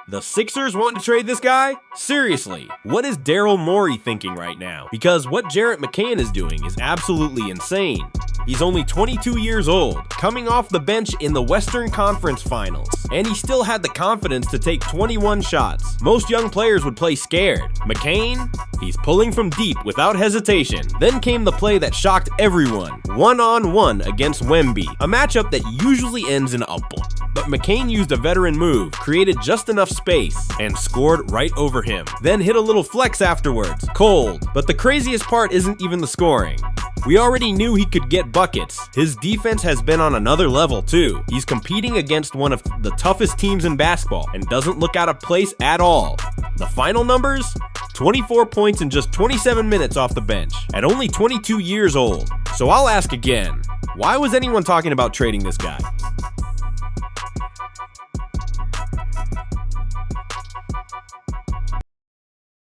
The Sixers want to trade this guy? Seriously, what is Daryl Morey thinking right now? Because what Jarrett McCain is doing is absolutely insane. He's only 22 years old, coming off the bench in the Western Conference Finals, and he still had the confidence to take 21 shots. Most young players would play scared. McCain? He's pulling from deep without hesitation. Then came the play that shocked everyone, one-on-one against Wemby, a matchup that usually ends in a block. But McCain used a veteran move, created just enough space, and scored right over him. Then hit a little flex afterwards, cold. But the craziest part isn't even the scoring. We already knew he could get buckets. His defense has been on another level too. He's competing against one of the toughest teams in basketball and doesn't look out of place at all. The final numbers? 24 points in just 27 minutes off the bench, at only 22 years old. So I'll ask again, why was anyone talking about trading this guy?